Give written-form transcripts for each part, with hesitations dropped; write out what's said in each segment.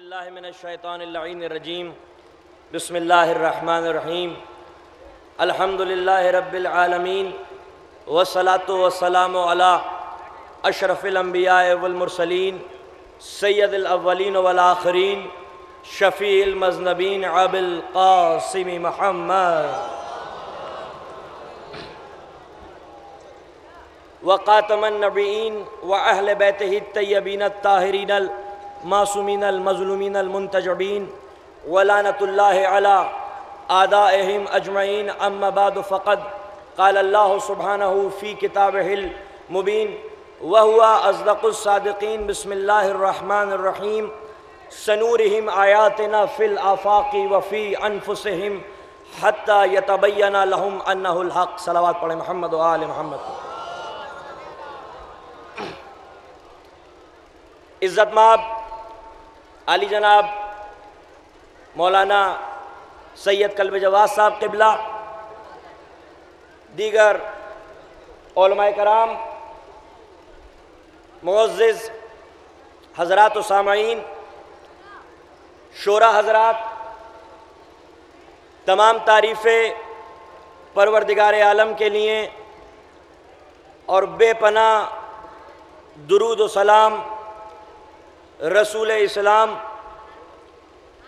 باللہ من الشیطان اللعین الرجیم بسم اللہ الرحمن الرحیم الحمدللہ رب العالمین والصلاة والسلام علی اشرف الانبیاء والمرسلین سید الاولین والآخرین شفیع المذنبین ابی القاسم محمد وخاتم النبیین واہل بیتہ الطیبین الطاہرین المعصومین المظلومین المنتجبین ولعنۃ اللہ علی اعدائہم اجمعین اما بعد فقد قال اللہ سبحانہ فی کتابہ المبین وہو اصدق الصادقین بسم اللہ الرحمن الرحیم سنورہم آیاتنا فی الآفاق وفی انفسہم حتی یتبین لہم انہ الحق۔ صلوات پڑھیں محمد و آل محمد۔ عزت مآب علی جناب مولانا سید کلب جواد صاحب قبلہ، دیگر علماء کرام، معزز حضرات و سامعین، شورا حضرات، تمام تعریفیں پروردگار عالم کے لیے اور بے پناہ درود و سلام رسول اسلام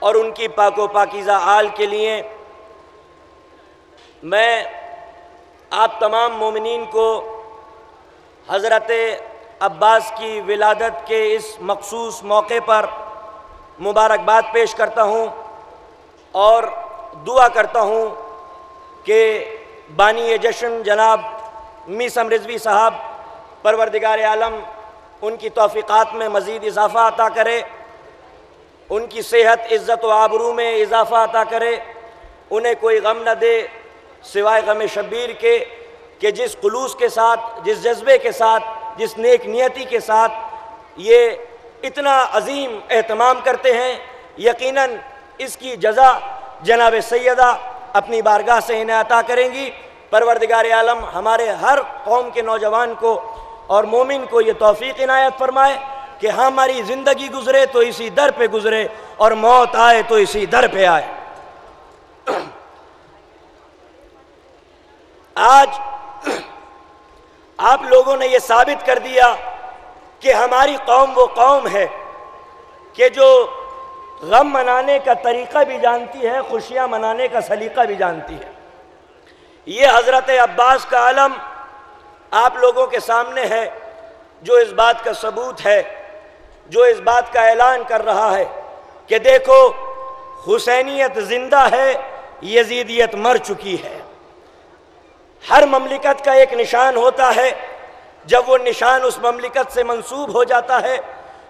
اور ان کی پاک و پاکیزہ آل کے لیے۔ میں آپ تمام مومنین کو حضرت عباس کی ولادت کے اس مخصوص موقع پر مبارکباد پیش کرتا ہوں اور دعا کرتا ہوں کہ بانی جشن جناب میثم رضوی صاحب پروردگار عالم ان کی توفیقات میں مزید اضافہ عطا کرے، ان کی صحت عزت و آبرو میں اضافہ عطا کرے، انہیں کوئی غم نہ دے سوائے غم شبیر کے، کہ جس خلوص کے ساتھ، جس جذبے کے ساتھ، جس نیک نیتی کے ساتھ یہ اتنا عظیم اہتمام کرتے ہیں، یقیناً اس کی جزا جناب سیدہ اپنی بارگاہ سے انہیں عطا کریں گی۔ پروردگار عالم ہمارے ہر قوم کے نوجوان کو اور مومن کو یہ توفیق عنایت فرمائے کہ ہماری زندگی گزرے تو اسی در پہ گزرے اور موت آئے تو اسی در پہ آئے۔ آج آپ لوگوں نے یہ ثابت کر دیا کہ ہماری قوم وہ قوم ہے کہ جو غم منانے کا طریقہ بھی جانتی ہے، خوشیاں منانے کا سلیقہ بھی جانتی ہے۔ یہ حضرت عباس کا علم آپ لوگوں کے سامنے ہے، جو اس بات کا ثبوت ہے، جو اس بات کا اعلان کر رہا ہے کہ دیکھو حسینیت زندہ ہے، یزیدیت مر چکی ہے۔ ہر مملکت کا ایک نشان ہوتا ہے، جب وہ نشان اس مملکت سے منسوب ہو جاتا ہے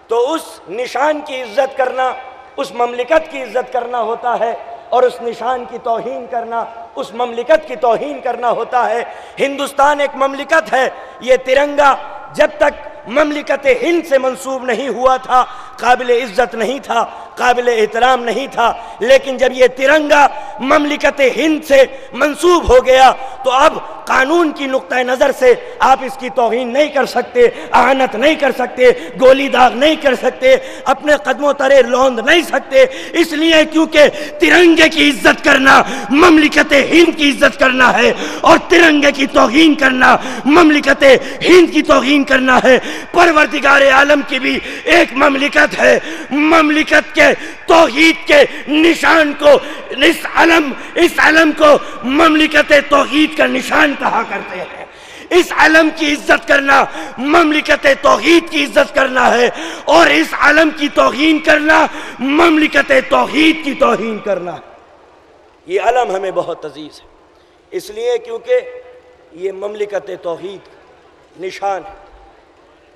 تو اس نشان کی عزت کرنا اس مملکت کی عزت کرنا ہوتا ہے، اور اس نشان کی توہین کرنا اس مملکت کی توہین کرنا ہوتا ہے۔ ہندوستان ایک مملکت ہے، یہ ترنگا جب تک مملکت ہند سے منسوب نہیں ہوا تھا قابل عزت نہیں تھا، قابل احترام نہیں تھا، لیکن جب یہ ترنگا مملکت ہند سے منسوب ہو گیا تو اب قانون کی نقطہ نظر سے آپ اس کی توہین نہیں کر سکتے، اہانت نہیں کر سکتے، گولی داغ نہیں کر سکتے، اپنے قدموں ترے لوند نہیں سکتے، اس لیے کیونکہ ترنگے کی عزت کرنا مملکت ہند کی عزت کرنا ہے، اور ترنگے کی توہین کرنا مملکت ہند کی توہین کرنا ہے۔ پروردگار عالم کی بھی ایک مملکت ہے، مملکت کے توحید کے نشان کو اس علم کو مملکت توحید کا نشان کہا کرتے ہیں۔ اس علم کی عزت کرنا مملکت توحید کی عزت کرنا ہے، اور اس علم کی توہین کرنا مملکت توحید کی توہین کرنا ہے۔ یہ علم ہمیں بہت عزیز ہے، اس لیے کیونکہ یہ مملکت توحید کا نشان ہے۔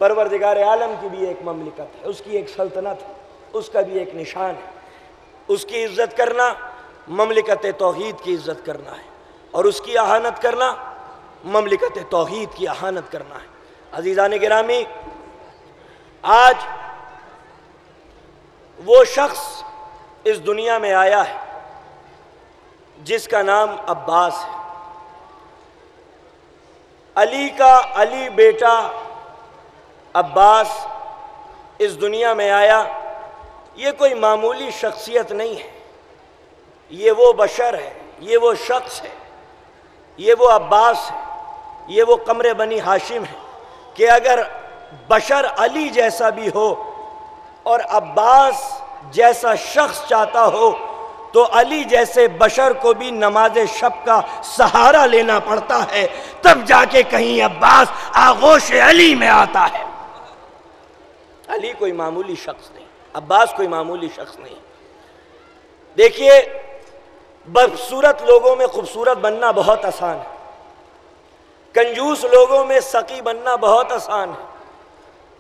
پروردگار عالم کی بھی ایک مملکت ہے، اس کی ایک سلطنت ہے، اس کا بھی ایک نشان ہے۔ اس کی عزت کرنا مملکت توحید کی عزت کرنا ہے، اور اس کی اہانت کرنا مملکت توحید کی اہانت کرنا ہے۔ عزیزان گرامی، آج وہ شخص اس دنیا میں آیا ہے جس کا نام عباس ہے۔ علی کا علی بیٹا عباس اس دنیا میں آیا یہ کوئی معمولی شخصیت نہیں ہے، یہ وہ بشر ہے، یہ وہ شخص ہے، یہ وہ عباس ہے، یہ وہ قمر بنی ہاشم ہے کہ اگر بشر علی جیسا بھی ہو اور عباس جیسا شخص چاہتا ہو تو علی جیسے بشر کو بھی نماز شب کا سہارا لینا پڑتا ہے، تب جا کے کہیں عباس آغوش علی میں آتا ہے۔ علی کوئی معمولی شخص نہیں، عباس کوئی معمولی شخص نہیں۔ دیکھیے، بدصورت لوگوں میں خوبصورت بننا بہت آسان ہے، کنجوس لوگوں میں سخی بننا بہت آسان ہے،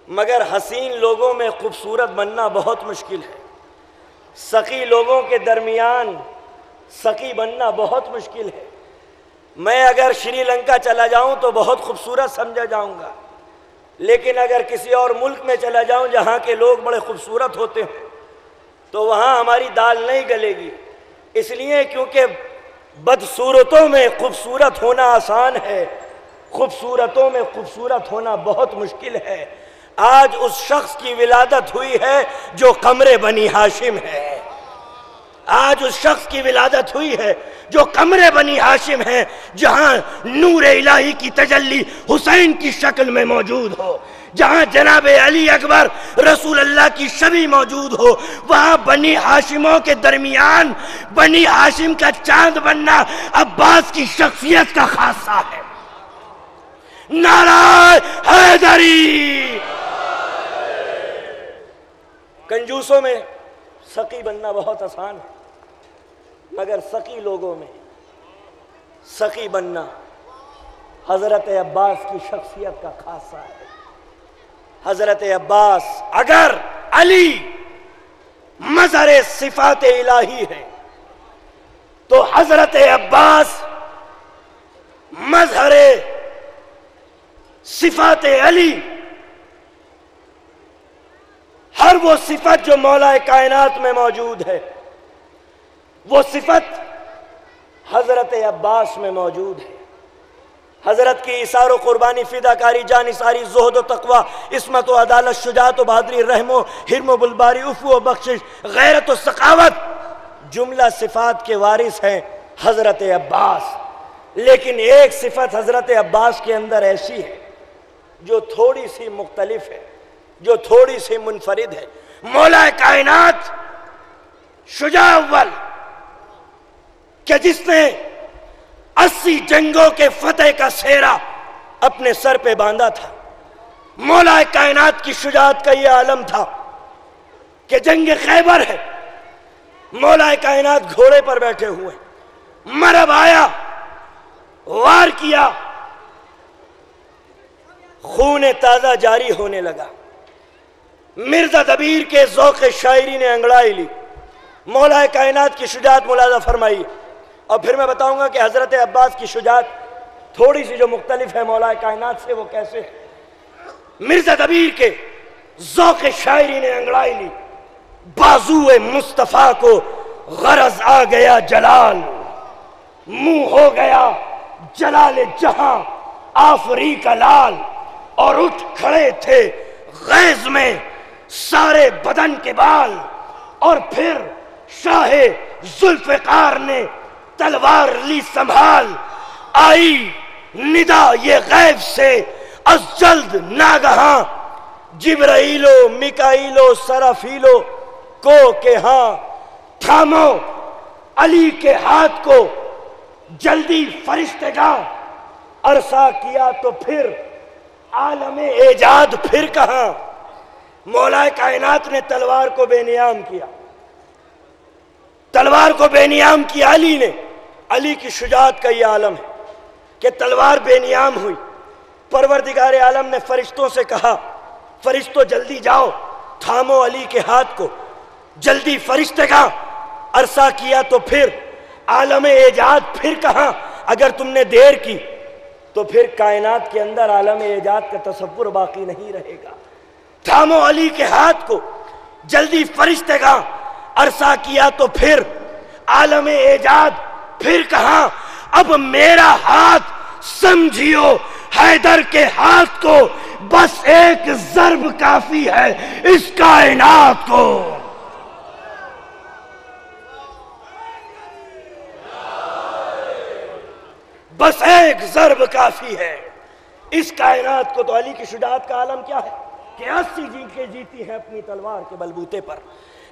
مگر حسین لوگوں میں خوبصورت بننا بہت مشکل ہے۔ سخی لوگوں کے درمیان سخی بننا بہت مشکل ہے۔ میں اگر شری لنکا چلا جاؤں تو بہت خوبصورت سمجھا جاؤں گا، لیکن اگر کسی اور ملک میں چلا جاؤں جہاں کے لوگ بڑے خوبصورت ہوتے ہیں تو وہاں ہماری دال نہیں گلے گی، اس لیے کیونکہ بدصورتوں میں خوبصورت ہونا آسان ہے، خوبصورتوں میں خوبصورت ہونا بہت مشکل ہے۔ آج اس شخص کی ولادت ہوئی ہے جو قمر بنی ہاشم ہے، آج اس شخص کی ولادت ہوئی ہے جو قمر بنی ہاشم ہے، جہاں نور الہی کی تجلی حسین کی شکل میں موجود ہو، جہاں جناب علی اکبر رسول اللہ کی شبیہ موجود ہو، وہاں بنی ہاشموں کے درمیان بنی ہاشم کا چاند بننا عباس کی شخصیت کا خاصہ ہے۔ نعرہ حیدری! کنجوسوں میں سخی بننا بہت آسان ہے، مگر سخی لوگوں میں سخی بننا حضرت عباس کی شخصیت کا خاصہ ہے۔ حضرت عباس اگر علی مظہر صفات الہی ہے تو حضرت عباس مظہر صفات علی، ہر وہ صفت جو مولا کائنات میں موجود ہے وہ صفت حضرت عباس میں موجود ہے۔ حضرت کی ایثار و قربانی، فداکاری، جانثاری، زہد و تقوی، عصمت و عدالت، شجاعت و بہادری، رحم و حرم و بلباری، عفو و بخشش، غیرت و سخاوت، جملہ صفات کے وارث ہیں حضرت عباس۔ لیکن ایک صفت حضرت عباس کے اندر ایسی ہے جو تھوڑی سی مختلف ہے، جو تھوڑی سی منفرد ہے۔ مولا کائنات شجاع اول کہ جس نے 80 جنگوں کے فتح کا سہرا اپنے سر پہ باندھا تھا، مولا کائنات کی شجاعت کا یہ عالم تھا کہ جنگ خیبر ہے، مولا کائنات گھوڑے پر بیٹھے ہوئے، مرب آیا، وار کیا، خون تازہ جاری ہونے لگا، مرزا دبیر کے ذوق شاعری نے انگڑائی لی، مولا کائنات کی شجاعت ملاحظہ فرمائی۔ اور پھر میں بتاؤں گا کہ حضرت عباس کی شجاعت تھوڑی سی جو مختلف ہے مولا کائنات سے وہ کیسے ہے۔ مرزا دبیر کے ذوق شاعری نے انگڑائی لی، بازو مصطفیٰ کو غرض آ گیا جلال، منہ ہو گیا جلال جہاں آفری کا لال، اور اٹھ کھڑے تھے غیظ میں سارے بدن کے بال، اور پھر شاہ ذوالفقار نے تلوار لی سنبھال، آئی ندا یہ غیب سے از جلد ناگہاں، جبرائیل و میکائیل و سرافیل کو کہ ہاں، تھامو علی کے ہاتھ کو جلدی فرشتگاں، عرصہ کیا تو پھر عالم ایجاد پھر کہاں۔ مولا کائنات نے تلوار کو بے نیام کیا، تلوار کو بے نیام کیا علی نے۔ علی کی شجاعت کا یہ عالم ہے کہ تلوار بے نیام ہوئی، پروردگار عالم نے فرشتوں سے کہا، فرشتوں جلدی جاؤ، تھامو علی کے ہاتھ کو، جلدی فرشتگاں، عرصہ کیا تو پھر عالم ایجاد پھر کہاں۔ اگر تم نے دیر کی تو پھر کائنات کے اندر عالم ایجاد کا تصور باقی نہیں رہے گا۔ تھامو علی کے ہاتھ کو، جلدی فرشتگاں، عرصہ کیا تو پھر عالم ایجاد پھر کہاں۔ اب میرا ہاتھ سمجھیو حیدر کے ہاتھ کو، بس ایک ضرب کافی ہے اس کائنات کو۔ ایک ضرب کافی ہے۔ اس کائنات کو تو علی کی شجاعت کا عالم کیا ہے کہ 80 جنگیں جیتی ہیں اپنی تلوار کے بلبوتے پر،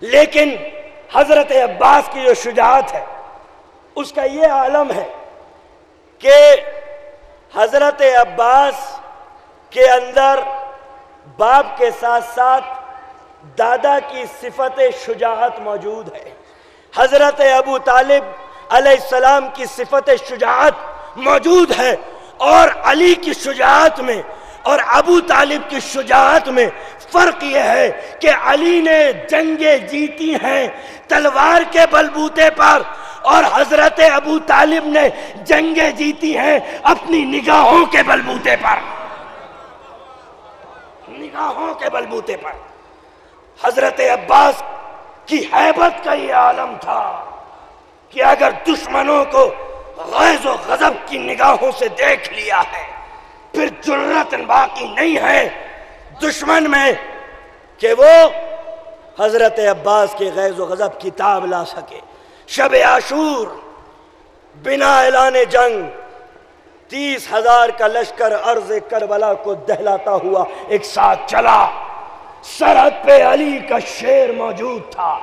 لیکن حضرت عباس کی جو شجاعت ہے اس کا یہ عالم ہے کہ حضرت عباس کے اندر باپ کے ساتھ ساتھ دادا کی صفت شجاعت موجود ہے، حضرت ابو طالب علیہ السلام کی صفت شجاعت موجود ہے، اور علی کی شجاعت میں اور ابو طالب کی شجاعت میں فرق یہ ہے کہ علی نے جنگیں جیتی ہیں تلوار کے بلبوتے پر، اور حضرت ابو طالب نے جنگیں جیتی ہیں اپنی نگاہوں کے بلبوتے پر، نگاہوں کے بلبوتے پر۔ حضرت عباس کی ہیبت کا یہ عالم تھا کہ اگر دشمنوں کو غیظ و غضب کی نگاہوں سے دیکھ لیا ہے پھر جرأت باقی نہیں ہے دشمن میں کہ وہ حضرت عباس کے غیظ و غضب کی تاب لا سکے۔ شب عاشور بنا اعلان جنگ 30,000 کا لشکر عرض کربلا کو دہلاتا ہوا ایک ساتھ چلا، سرحد پہ علی کا شیر موجود تھا۔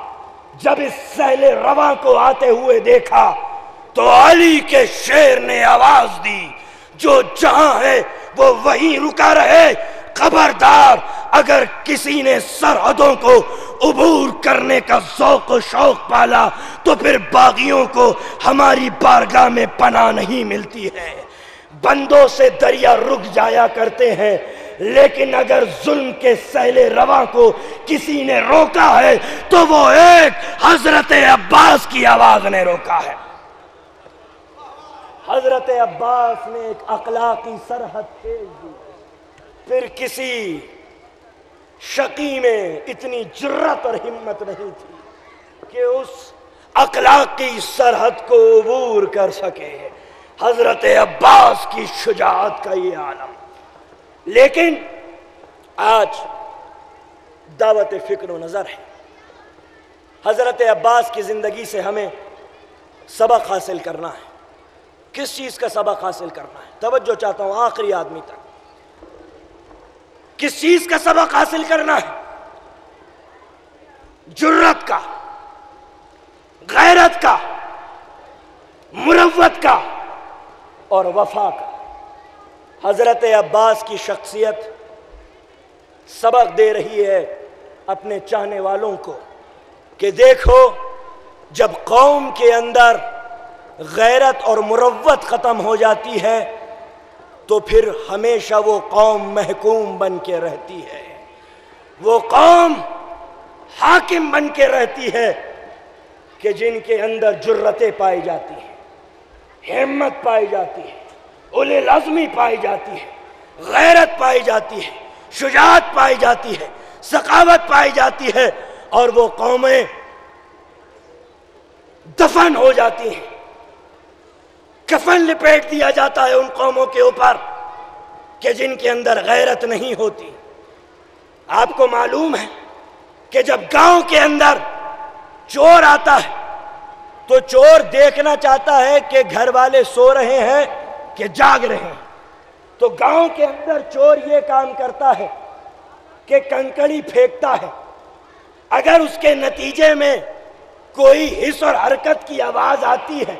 جب اس سیل رواں کو آتے ہوئے دیکھا تو علی کے شیر نے آواز دی، جو جہاں ہے وہ وہیں رکا رہے، خبردار اگر کسی نے سرحدوں کو عبور کرنے کا ذوق و شوق پالا تو پھر باغیوں کو ہماری بارگاہ میں پناہ نہیں ملتی ہے۔ بندوں سے دریا رک جایا کرتے ہیں، لیکن اگر ظلم کے سیل رواں کو کسی نے روکا ہے تو وہ ایک حضرت عباس کی آواز نے روکا ہے۔ حضرت عباس نے ایک اخلاقی سرحد کھیل دی، پھر کسی شقی میں اتنی جرأت اور ہمت نہیں تھی کہ اس اخلاقی سرحد کو عبور کر سکے۔ حضرت عباس کی شجاعت کا یہ عالم۔ لیکن آج دعوت فکر و نظر ہے، حضرت عباس کی زندگی سے ہمیں سبق حاصل کرنا ہے۔ کس چیز کا سبق حاصل کرنا ہے؟ توجہ چاہتا ہوں آخری آدمی تک۔ کس چیز کا سبق حاصل کرنا ہے؟ جرأت کا، غیرت کا، مروت کا اور وفا کا۔ حضرت عباس کی شخصیت سبق دے رہی ہے اپنے چاہنے والوں کو کہ دیکھو، جب قوم کے اندر غیرت اور مروت ختم ہو جاتی ہے تو پھر ہمیشہ وہ قوم محکوم بن کے رہتی ہے، وہ قوم حاکم بن کے رہتی ہے کہ جن کے اندر جرأتیں پائی جاتی ہیں، ہمت پائی جاتی ہے، اولے العزمی پائی جاتی ہے، غیرت پائی جاتی ہے، شجاعت پائی جاتی ہے، سخاوت پائی جاتی ہے، اور وہ قومیں دفن ہو جاتی ہیں، کفن لپیٹ دیا جاتا ہے ان قوموں کے اوپر کہ جن کے اندر غیرت نہیں ہوتی۔ آپ کو معلوم ہے کہ جب گاؤں کے اندر چور آتا ہے تو چور دیکھنا چاہتا ہے کہ گھر والے سو رہے ہیں کہ جاگ رہے ہیں، تو گاؤں کے اندر چور یہ کام کرتا ہے کہ کنکڑی پھینکتا ہے، اگر اس کے نتیجے میں کوئی حس اور حرکت کی آواز آتی ہے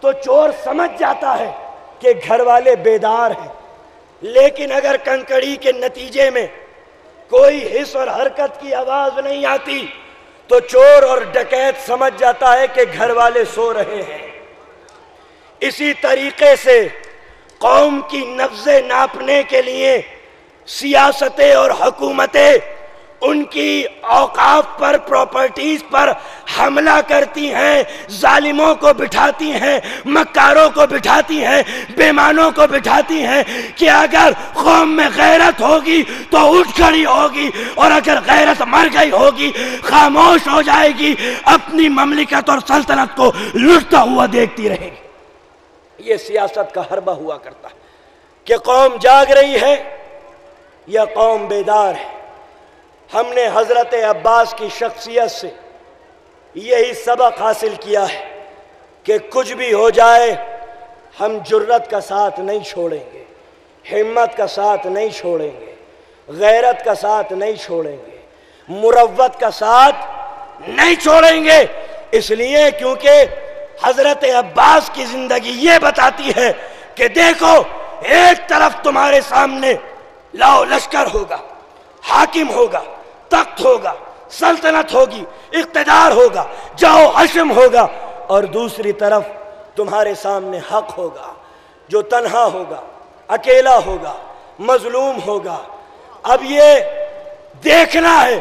تو چور سمجھ جاتا ہے کہ گھر والے بیدار ہیں، لیکن اگر کنکڑی کے نتیجے میں کوئی حس اور حرکت کی آواز نہیں آتی تو چور اور ڈکیت سمجھ جاتا ہے کہ گھر والے سو رہے ہیں۔ اسی طریقے سے قوم کی نبضیں ناپنے کے لیے سیاستیں اور حکومتیں ان کی اوقاف پر، پراپرٹیز پر حملہ کرتی ہیں، ظالموں کو بٹھاتی ہیں، مکاروں کو بٹھاتی ہیں، بےمانوں کو بٹھاتی ہیں کہ اگر قوم میں غیرت ہوگی تو اٹھ کھڑی ہوگی، اور اگر غیرت مر گئی ہوگی خاموش ہو جائے گی، اپنی مملکت اور سلطنت کو لٹتا ہوا دیکھتی رہے گی۔ یہ سیاست کا حربہ ہوا کرتا ہے کہ قوم جاگ رہی ہے یا قوم بیدار ہے۔ ہم نے حضرت عباس کی شخصیت سے یہی سبق حاصل کیا ہے کہ کچھ بھی ہو جائے ہم جرت کا ساتھ نہیں چھوڑیں گے، ہمت کا ساتھ نہیں چھوڑیں گے، غیرت کا ساتھ نہیں چھوڑیں گے، مروت کا ساتھ نہیں چھوڑیں گے۔ اس لیے کیونکہ حضرت عباس کی زندگی یہ بتاتی ہے کہ دیکھو ایک طرف تمہارے سامنے لاؤ لشکر ہوگا، حاکم ہوگا، تخت ہوگا، سلطنت ہوگی، اقتدار ہوگا، جاؤ حشم ہوگا، اور دوسری طرف تمہارے سامنے حق ہوگا جو تنہا ہوگا، اکیلا ہوگا، مظلوم ہوگا۔ اب یہ دیکھنا ہے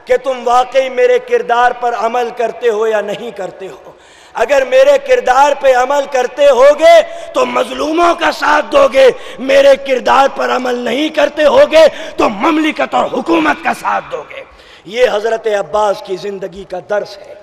کہ تم واقعی میرے کردار پر عمل کرتے ہو یا نہیں کرتے ہو۔ اگر میرے کردار پہ عمل کرتے ہوگے تو مظلوموں کا ساتھ دو گے، میرے کردار پر عمل نہیں کرتے ہوگے تو مملکت اور حکومت کا ساتھ دو گے۔ یہ حضرت عباس کی زندگی کا درس ہے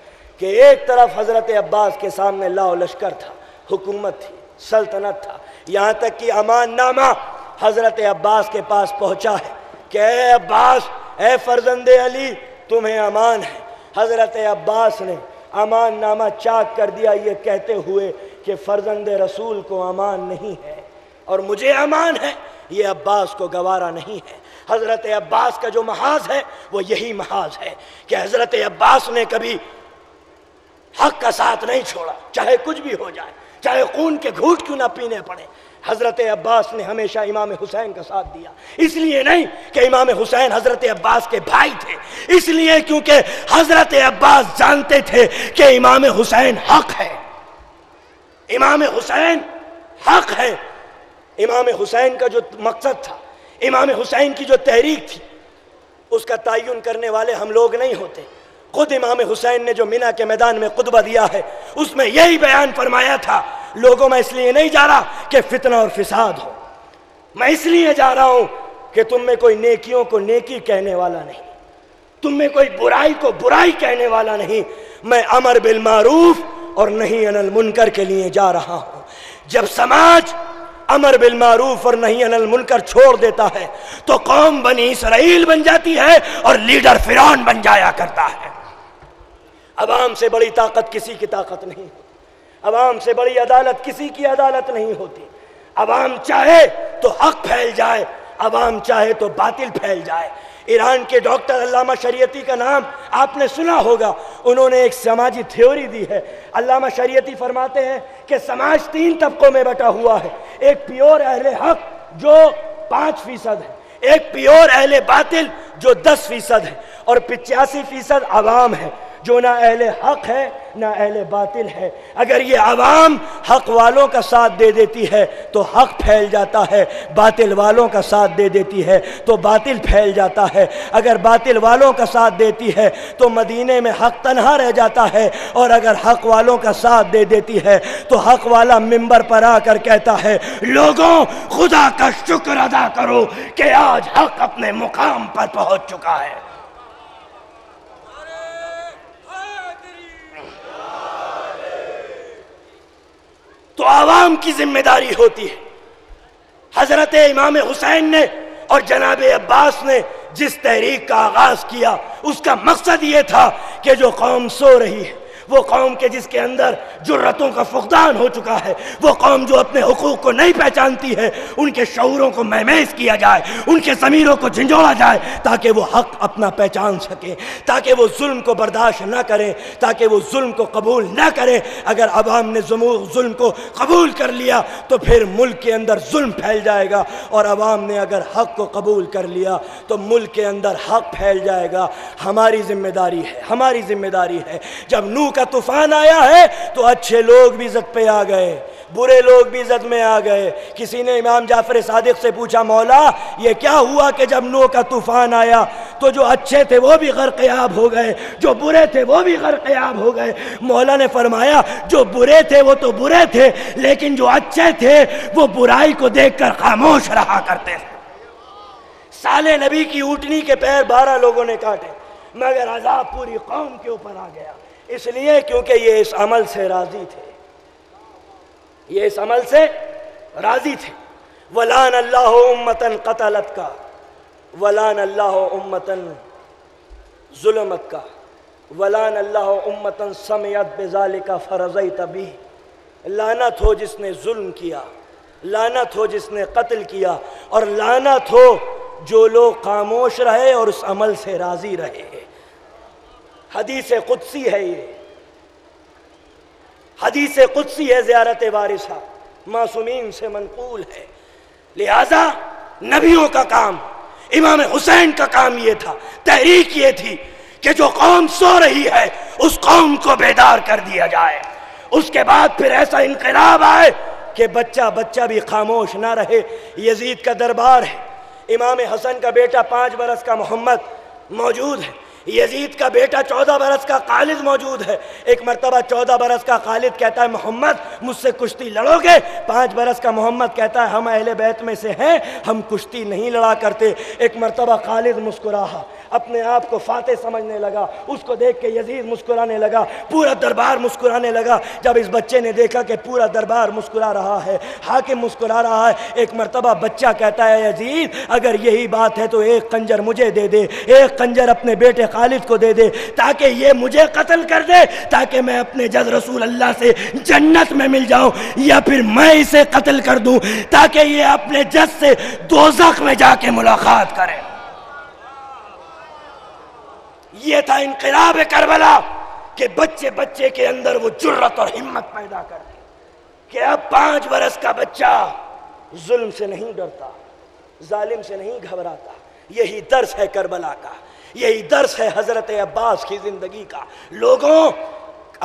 کہ ایک طرف حضرت عباس کے سامنے لاؤ لشکر تھا، حکومت تھی، سلطنت تھا، یہاں تک کہ امان نامہ حضرت عباس کے پاس پہنچا ہے کہ اے عباس، اے فرزند علی، تمہیں امان ہے۔ حضرت عباس نے امان نامہ چاک کر دیا یہ کہتے ہوئے کہ فرزند رسول کو امان نہیں ہے اور مجھے امان ہے، یہ عباس کو گوارا نہیں ہے۔ حضرت عباس کا جو محاذ ہے وہ یہی محاذ ہے کہ حضرت عباس نے کبھی حق کا ساتھ نہیں چھوڑا، چاہے کچھ بھی ہو جائے، چاہے خون کے گھونٹ کیوں نہ پینے پڑے۔ حضرت عباس نے ہمیشہ امام حسین کا ساتھ دیا، اس لیے نہیں کہ امام حسین حضرت عباس کے بھائی تھے، اس لیے کیونکہ حضرت عباس جانتے تھے کہ امام حسین حق ہے، امام حسین حق ہے۔ امام حسین کا جو مقصد تھا، امام حسین کی جو تحریک تھی، اس کا تعین کرنے والے ہم لوگ نہیں ہوتے۔ خود امام حسین نے جو منی کے میدان میں خطبہ دیا ہے اس میں یہی بیان فرمایا تھا، لوگوں میں اس لیے نہیں جا رہا کہ فتنہ اور فساد ہو، میں اس لیے جا رہا ہوں کہ تم میں کوئی نیکیوں کو نیکی کہنے والا نہیں، تم میں کوئی برائی کو برائی کہنے والا نہیں، میں امر بالمعروف اور نہی عن المنکر کے لیے جا رہا ہوں۔ جب سماج امر بالمعروف اور نہی عن المنکر چھوڑ دیتا ہے تو قوم بنی اسرائیل بن جاتی ہے اور لیڈر فرعون بن جایا کرتا ہے۔ عوام سے بڑی طاقت کسی کی طاقت نہیں ہوتی، عوام سے بڑی عدالت کسی کی عدالت نہیں ہوتی۔ عوام چاہے تو حق پھیل جائے، عوام چاہے تو باطل پھیل جائے۔ ایران کے ڈاکٹر علامہ شریعتی کا نام آپ نے سنا ہوگا، انہوں نے ایک سماجی تھیوری دی ہے۔ علامہ شریعتی فرماتے ہیں کہ سماج 3 طبقوں میں بٹا ہوا ہے، ایک پیور اہل حق جو 5% ہے، ایک پیور اہل باطل جو 10% ہے، اور 85% عوام ہے جو نہ اہل حق ہے نہ اہل باطل ہے۔ اگر یہ عوام حق والوں کا ساتھ دے دیتی ہے تو حق پھیل جاتا ہے، باطل والوں کا ساتھ دے دیتی ہے تو باطل پھیل جاتا ہے۔ اگر باطل والوں کا ساتھ دیتی ہے تو مدینے میں حق تنہا رہ جاتا ہے، اور اگر حق والوں کا ساتھ دے دیتی ہے تو حق والا منبر پر آ کر کہتا ہے لوگوں خدا کا شکر ادا کرو کہ آج حق اپنے مقام پر پہنچ چکا ہے۔ تو عوام کی ذمہ داری ہوتی ہے۔ حضرت امام حسین نے اور جناب عباس نے جس تحریک کا آغاز کیا اس کا مقصد یہ تھا کہ جو قوم سو رہی ہے، وہ قوم کے جس کے اندر جرتوں کا فقدان ہو چکا ہے، وہ قوم جو اپنے حقوق کو نہیں پہچانتی ہے، ان کے شعوروں کو مہمیز کیا جائے، ان کے ضمیروں کو جھنجھوڑا جائے تاکہ وہ حق اپنا پہچان سکیں، تاکہ وہ ظلم کو برداشت نہ کریں، تاکہ وہ ظلم کو قبول نہ کریں۔ اگر عوام نے ظلم کو قبول کر لیا تو پھر ملک کے اندر ظلم پھیل جائے گا، اور عوام نے اگر حق کو قبول کر لیا تو ملک کے اندر حق پھیل جائے گا۔ ہماری ذمہ داری ہے، ہماری ذمہ داری ہے۔ جب نوح کا طوفان آیا ہے تو اچھے لوگ بھی عزت پہ آ گئے، برے لوگ بھی عزت میں آ گئے۔ کسی نے امام جعفر صادق سے پوچھا مولا یہ کیا ہوا کہ جب نوح کا طوفان آیا تو جو اچھے تھے وہ بھی غرقیاب ہو گئے، جو برے تھے وہ بھی غرقیاب ہو گئے؟ مولا نے فرمایا جو برے تھے وہ تو برے تھے، لیکن جو اچھے تھے وہ برائی کو دیکھ کر خاموش رہا کرتے تھے۔ سالے نبی کی اونٹنی کے پیر 12 لوگوں نے کاٹے مگر عذاب پوری قوم کے اوپر آ گیا، اس لیے کیونکہ یہ اس عمل سے راضی تھے، یہ اس عمل سے راضی تھے۔ وَلَعَنَ اللَّهُ أُمَّةً قَتَلَتْكَ وَلَعَنَ اللَّهُ أُمَّةً ظُلِمَتْكَ وَلَعَنَ اللَّهُ أُمَّةً سَمِعَتْ بِذَلِكَ فَرَضَيْتَ بِهِ لعنت ہو جس نے ظلم کیا، لعنت ہو جس نے قتل کیا، اور لعنت ہو جو لوگ خاموش رہے اور اس عمل سے راضی رہے۔ حدیث قدسی ہے، یہ حدیث قدسی ہے، زیارت وارثہ معصومین سے منقول ہے۔ لہذا نبیوں کا کام، امام حسین کا کام یہ تھا، تحریک یہ تھی کہ جو قوم سو رہی ہے اس قوم کو بیدار کر دیا جائے۔ اس کے بعد پھر ایسا انقلاب آئے کہ بچہ بھی خاموش نہ رہے۔ یزید کا دربار ہے، امام حسن کا بیٹا 5 برس کا محمد موجود ہے، یزید کا بیٹا 14 برس کا خالد موجود ہے۔ ایک مرتبہ 14 برس کا خالد کہتا ہے محمد مجھ سے کشتی لڑو گے؟ 5 برس کا محمد کہتا ہے ہم اہل بیت میں سے ہیں، ہم کشتی نہیں لڑا کرتے۔ ایک مرتبہ خالد مسکراہا، اپنے آپ کو فاتح سمجھنے لگا، اس کو دیکھ کے یزید مسکرانے لگا، پورا دربار مسکرانے لگا۔ جب اس بچے نے دیکھا کہ پورا دربار مسکرا رہا ہے، حاکم مسکرا رہا ہے، ایک مرتبہ بچہ کہتا ہے یزید اگر یہی بات ہے تو ایک خنجر مجھے دے دے، ایک خنجر اپنے بیٹے خالد کو دے دے تاکہ یہ مجھے قتل کر دے، تاکہ میں اپنے جد رسول اللہ سے جنت میں مل جاؤں، یا پھر میں اسے قتل کر دوں تاکہ یہ اپنے جد سے دوزخ میں جا کے ملاقات کرے۔ یہ تھا انقلاب کربلا کہ بچے کے اندر وہ جرت اور ہمت پیدا کر دی کہ اب 5 برس کا بچہ ظلم سے نہیں ڈرتا، ظالم سے نہیں گھبراتا۔ یہی درس ہے کربلا کا، یہی درس ہے حضرت عباس کی زندگی کا۔ لوگوں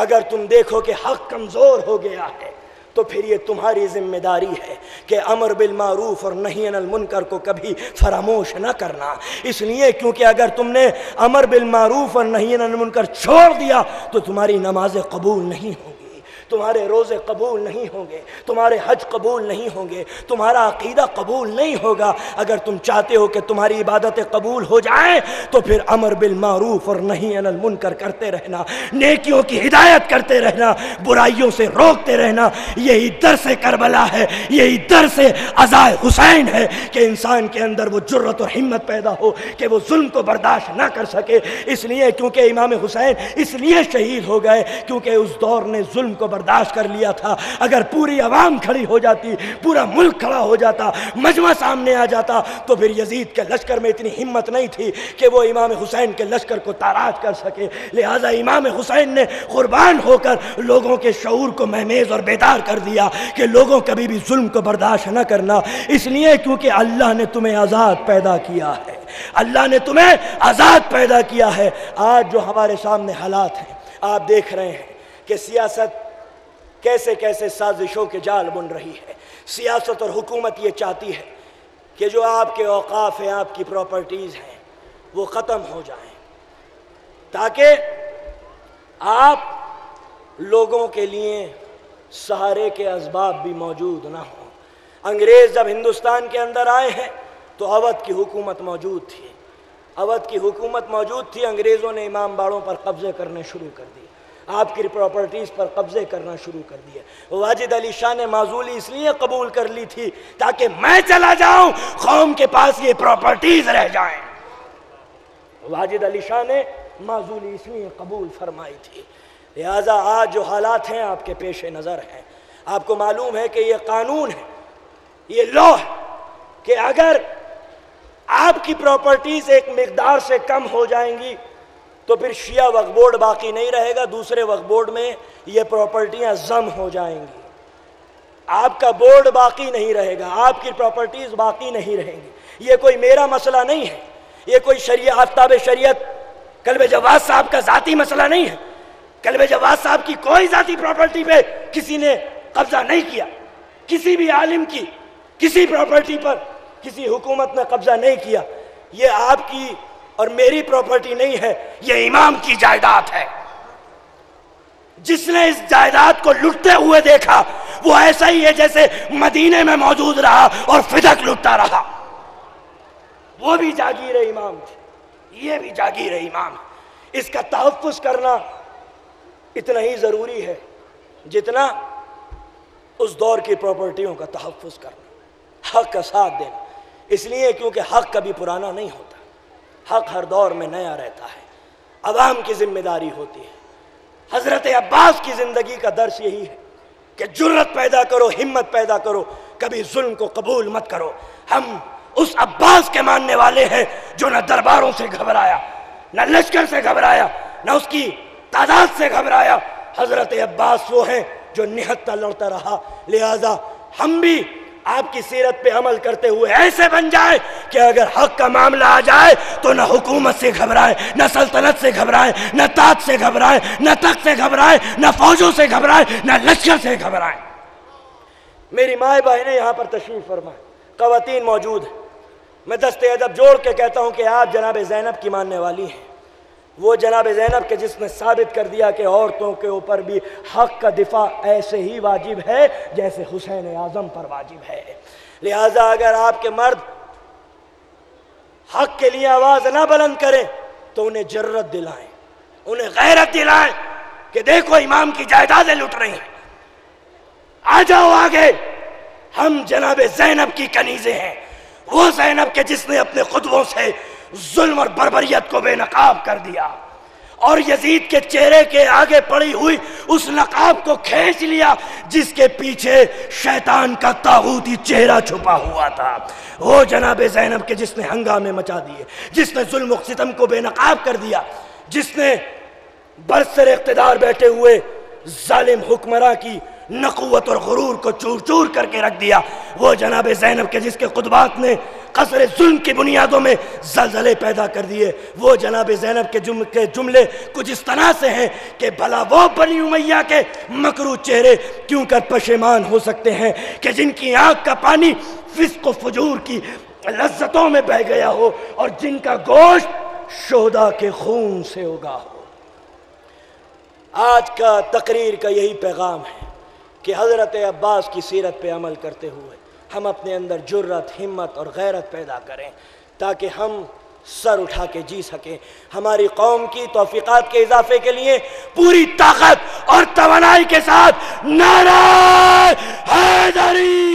اگر تم دیکھو کہ حق کمزور ہو گیا ہے تو پھر یہ تمہاری ذمہ داری ہے کہ امر بالمعروف اور نہی عن المنکر کو کبھی فراموش نہ کرنا۔ اس لیے کیونکہ اگر تم نے امر بالمعروف اور نہی عن المنکر چھوڑ دیا تو تمہاری نمازیں قبول نہیں ہوں گی، تمہارے روزے قبول نہیں ہوں گے، تمہارے حج قبول نہیں ہوں گے، تمہارا عقیدہ قبول نہیں ہوگا۔ اگر تم چاہتے ہو کہ تمہاری عبادتیں قبول ہو جائیں تو پھر امر بالمعروف اور نہی عن المنکر کرتے رہنا، نیکیوں کی ہدایت کرتے رہنا، برائیوں سے روکتے رہنا۔ یہی درس کربلا ہے، یہی درس عزائے حسین ہے کہ انسان کے اندر وہ جرت اور ہمت پیدا ہو کہ وہ ظلم کو برداشت نہ کر سکے۔ اس لیے کیونکہ امام حسین اس لیے شہید ہو گئے کیونکہ اس دور نے ظلم کو برداشت کر لیا تھا۔ اگر پوری عوام کھڑی ہو جاتی، پورا ملک کھڑا ہو جاتا، مجمع سامنے آ جاتا تو پھر یزید کے لشکر میں اتنی ہمت نہیں تھی کہ وہ امام حسین کے لشکر کو تاراج کر سکے۔ لہٰذا امام حسین نے قربان ہو کر لوگوں کے شعور کو مہمیز اور بیدار کر دیا کہ لوگوں کبھی بھی ظلم کو برداشت نہ کرنا۔ اس لیے کیونکہ اللہ نے تمہیں آزاد پیدا کیا ہے، اللہ نے تمہیں آزاد پیدا کیا ہے۔ آج جو ہمارے سامنے حالات ہیں آپ دیکھ رہے ہیں کہ سیاست کیسے کیسے سازشوں کے جال بن رہی ہے۔ سیاست اور حکومت یہ چاہتی ہے کہ جو آپ کے اوقاف ہیں، آپ کی پراپرٹیز ہیں، وہ ختم ہو جائیں تاکہ آپ لوگوں کے لیے سہارے کے اسباب بھی موجود نہ ہوں۔ انگریز جب ہندوستان کے اندر آئے ہیں تو اودھ کی حکومت موجود تھی، اودھ کی حکومت موجود تھی۔ انگریزوں نے امام باڑوں پر قبضے کرنے شروع کر دیے، آپ کی پراپرٹیز پر قبضے کرنا شروع کر دیے۔ واجد علی شاہ نے معزولی اس لیے قبول کر لی تھی تاکہ میں چلا جاؤں، قوم کے پاس یہ پراپرٹیز رہ جائیں۔ واجد علی شاہ نے معزولی اس لیے قبول فرمائی تھی۔ لہٰذا آج جو حالات ہیں آپ کے پیش نظر ہیں، آپ کو معلوم ہے کہ یہ قانون ہے، یہ لا ہے کہ اگر آپ کی پراپرٹیز ایک مقدار سے کم ہو جائیں گی تو پھر شیعہ وقف بورڈ باقی نہیں رہے گا، دوسرے وقف بورڈ میں یہ پراپرٹیاں ضم ہو جائیں گی، آپ کا بورڈ باقی نہیں رہے گا، آپ کی پراپرٹیز باقی نہیں رہیں گی۔ یہ کوئی میرا مسئلہ نہیں ہے، یہ کوئی شریعت آفتاب شریعت کلب جواز صاحب کا ذاتی مسئلہ نہیں ہے۔ کلب جواز صاحب کی کوئی ذاتی پراپرٹی پہ کسی نے قبضہ نہیں کیا، کسی بھی عالم کی کسی پراپرٹی پر کسی حکومت نے قبضہ نہیں کیا۔ یہ آپ کی اور میری پراپرٹی نہیں ہے، یہ امام کی جائیداد ہے۔ جس نے اس جائیداد کو لٹتے ہوئے دیکھا وہ ایسا ہی ہے جیسے مدینے میں موجود رہا اور فدق لٹتا رہا۔ وہ بھی جاگیر امام تھی، یہ بھی جاگیر امام ہے۔ اس کا تحفظ کرنا اتنا ہی ضروری ہے جتنا اس دور کی پراپرٹیوں کا تحفظ کرنا، حق کا ساتھ دینا۔ اس لیے کیونکہ حق کبھی پرانا نہیں ہوتا، حق ہر دور میں نیا رہتا ہے، عوام کی ذمہ داری ہوتی ہے۔ حضرت عباس کی زندگی کا درس یہی ہے کہ جرت پیدا کرو، ہمت پیدا کرو، کبھی ظلم کو قبول مت کرو۔ ہم اس عباس کے ماننے والے ہیں جو نہ درباروں سے گھبرایا، نہ لشکر سے گھبرایا، نہ اس کی تعداد سے گھبرایا۔ حضرت عباس وہ ہیں جو نہتھا لڑتا رہا۔ لہذا ہم بھی آپ کی سیرت پہ عمل کرتے ہوئے ایسے بن جائیں کہ اگر حق کا معاملہ آ جائے تو نہ حکومت سے گھبرائیں، نہ سلطنت سے گھبرائیں، نہ تاج سے گھبرائیں، نہ تخت سے گھبرائیں، نہ فوجوں سے گھبرائیں، نہ لشکر سے گھبرائیں۔ میری مائیں بہنیں یہاں پر تشریف فرمائیں، خواتین موجود ہیں۔ میں دست ادب جوڑ کے کہتا ہوں کہ آپ جناب زینب کی ماننے والی ہیں، وہ جناب زینب کے جس نے ثابت کر دیا کہ عورتوں کے اوپر بھی حق کا دفاع ایسے ہی واجب ہے جیسے حسین اعظم پر واجب ہے۔ لہٰذا اگر آپ کے مرد حق کے لیے آواز نہ بلند کریں تو انہیں جرت دلائیں، انہیں غیرت دلائیں کہ دیکھو امام کی جائیدادیں لٹ رہی ہیں، آ جاؤ آگے، ہم جناب زینب کی کنیزیں ہیں، وہ زینب کے جس نے اپنے خطبوں سے ظلم اور بربریت کو بے نقاب کر دیا اور یزید کے چہرے کے آگے پڑی ہوئی اس نقاب کو کھینچ لیا جس کے پیچھے شیطان کا طاغوتی چہرہ چھپا ہوا تھا۔ وہ جناب زینب کے جس نے ہنگامے مچا دیے، جس نے ظلم و ستم کو بے نقاب کر دیا، جس نے برسر اقتدار بیٹھے ہوئے ظالم حکمراں کی نقوت اور غرور کو چور چور کر کے رکھ دیا، وہ جناب زینب کے جس کے خطبات نے قصر ظلم کی بنیادوں میں زلزلے پیدا کر دیے، وہ جناب زینب کے جملے کچھ اس طرح سے ہیں کہ بھلا وہ بنی امیہ کے مکروہ چہرے کیوں کر پشیمان ہو سکتے ہیں کہ جن کی آنکھ کا پانی فسق و فجور کی لذتوں میں بہہ گیا ہو اور جن کا گوشت شہداء کے خون سے اگا ہو۔ آج کا تقریر کا یہی پیغام ہے کہ حضرت عباس کی سیرت پہ عمل کرتے ہوئے ہم اپنے اندر جرت، ہمت اور غیرت پیدا کریں تاکہ ہم سر اٹھا کے جی سکیں۔ ہماری قوم کی توفیقات کے اضافے کے لیے پوری طاقت اور توانائی کے ساتھ نعرہ حیدری